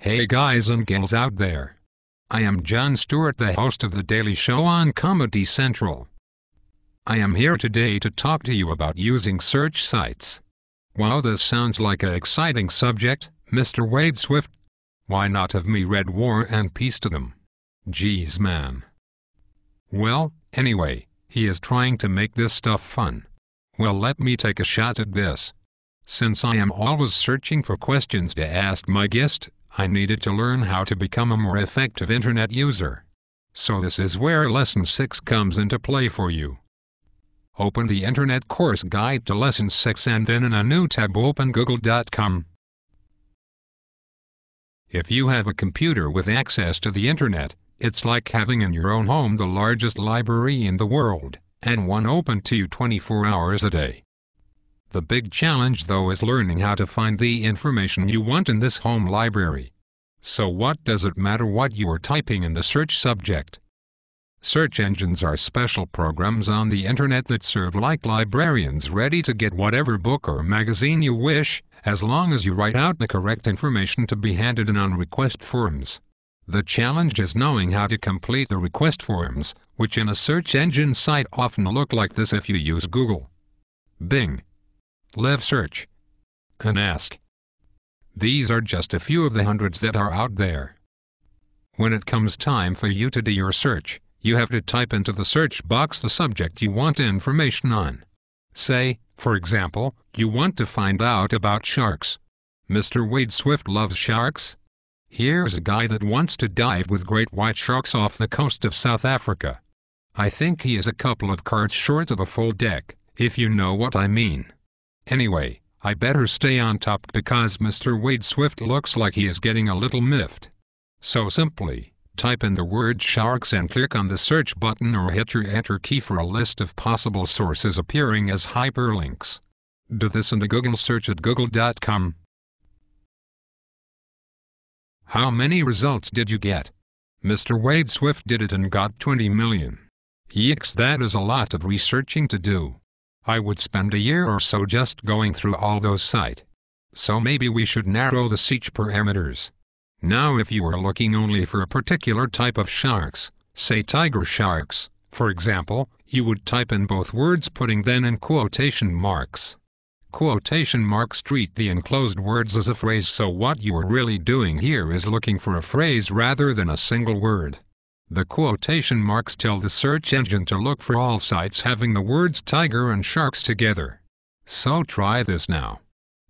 Hey guys and gals out there. I am Jon Stewart, the host of The Daily Show on Comedy Central. I am here today to talk to you about using search sites. Wow, this sounds like an exciting subject, Mr. Wade Swift. Why not have me read War and Peace to them? Jeez man. Well, anyway, he is trying to make this stuff fun. Well, let me take a shot at this. Since I am always searching for questions to ask my guest, I needed to learn how to become a more effective internet user. So this is where Lesson 6 comes into play for you. Open the Internet Course Guide to Lesson 6 and then in a new tab open google.com. If you have a computer with access to the internet, it's like having in your own home the largest library in the world, and one open to you 24 hours a day. The big challenge though is learning how to find the information you want in this home library. So what does it matter what you are typing in the search subject? Search engines are special programs on the internet that serve like librarians ready to get whatever book or magazine you wish, as long as you write out the correct information to be handed in on request forms. The challenge is knowing how to complete the request forms, which in a search engine site often look like this if you use Google, Bing, LiveSearch, and Ask. These are just a few of the hundreds that are out there. When it comes time for you to do your search, you have to type into the search box the subject you want information on. Say, for example, you want to find out about sharks. Mr. Wade Swift loves sharks? Here's a guy that wants to dive with great white sharks off the coast of South Africa. I think he is a couple of cards short of a full deck, if you know what I mean. Anyway, I better stay on top because Mr. Wade Swift looks like he is getting a little miffed. So simply, type in the word sharks and click on the search button or hit your enter key for a list of possible sources appearing as hyperlinks. Do this in a Google search at google.com. How many results did you get? Mr. Wade Swift did it and got 20 million. Yikes, that is a lot of researching to do. I would spend a year or so just going through all those sites. So maybe we should narrow the search parameters. Now if you are looking only for a particular type of sharks, say tiger sharks, for example, you would type in both words putting them in quotation marks. Quotation marks treat the enclosed words as a phrase, so what you are really doing here is looking for a phrase rather than a single word. The quotation marks tell the search engine to look for all sites having the words tiger and sharks together. So try this now.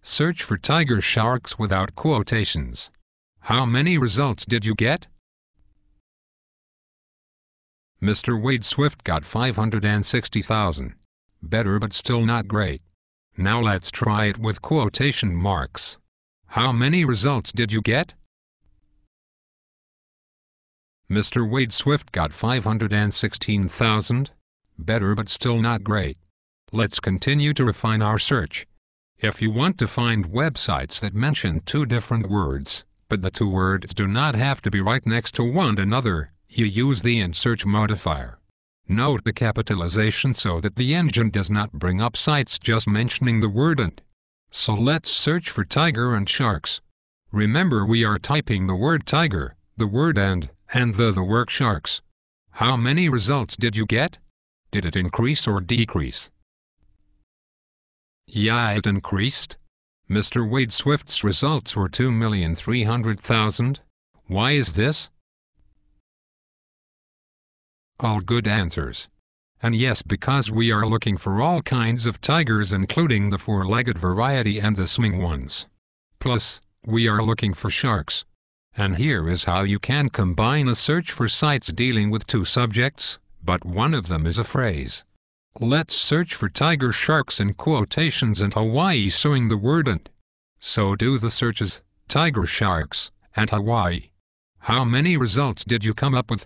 Search for tiger sharks without quotations. How many results did you get? Mr. Wade Swift got 560,000. Better but still not great. Now let's try it with quotation marks. How many results did you get? Mr. Wade Swift got 516,000. Better but still not great. Let's continue to refine our search. If you want to find websites that mention two different words, but the two words do not have to be right next to one another, you use the in-search modifier. Note the capitalization so that the engine does not bring up sites just mentioning the word and. So let's search for tiger and sharks. Remember, we are typing the word tiger, the word and the word sharks. How many results did you get? Did it increase or decrease? Yeah, it increased. Mr. Wade Swift's results were 2,300,000. Why is this? All good answers. And yes, because we are looking for all kinds of tigers including the four-legged variety and the swimming ones. Plus, we are looking for sharks. And here is how you can combine a search for sites dealing with two subjects, but one of them is a phrase. Let's search for tiger sharks in quotations and Hawaii showing the word and. So do the searches, tiger sharks, and Hawaii. How many results did you come up with?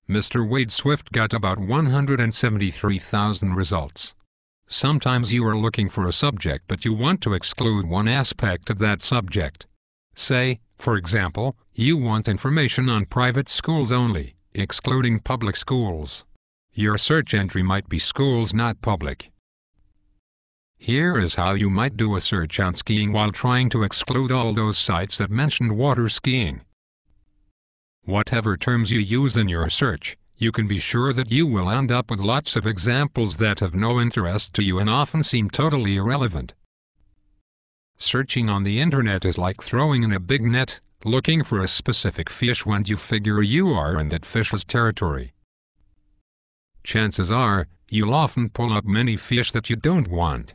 Mr. Wade Swift got about 173,000 results. Sometimes you are looking for a subject but you want to exclude one aspect of that subject. Say, for example, you want information on private schools only, excluding public schools. Your search entry might be schools not public. Here is how you might do a search on skiing while trying to exclude all those sites that mention water skiing. Whatever terms you use in your search, you can be sure that you will end up with lots of examples that have no interest to you and often seem totally irrelevant. Searching on the internet is like throwing in a big net, looking for a specific fish when you figure you are in that fish's territory. Chances are, you'll often pull up many fish that you don't want.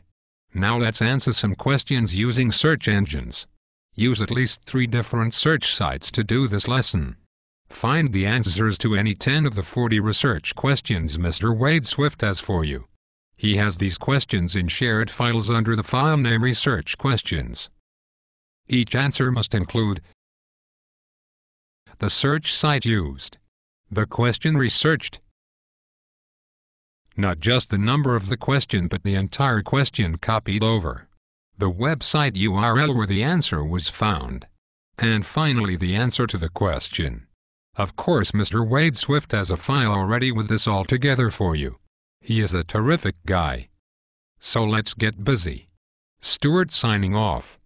Now let's answer some questions using search engines. Use at least 3 different search sites to do this lesson. Find the answers to any 10 of the 40 research questions Mr. Wade Swift has for you. He has these questions in shared files under the file name Research Questions. Each answer must include the search site used, the question researched, not just the number of the question but the entire question copied over, the website URL where the answer was found, and finally the answer to the question. Of course, Mr. Wade Swift has a file already with this all together for you. He is a terrific guy. So let's get busy. Stuart signing off.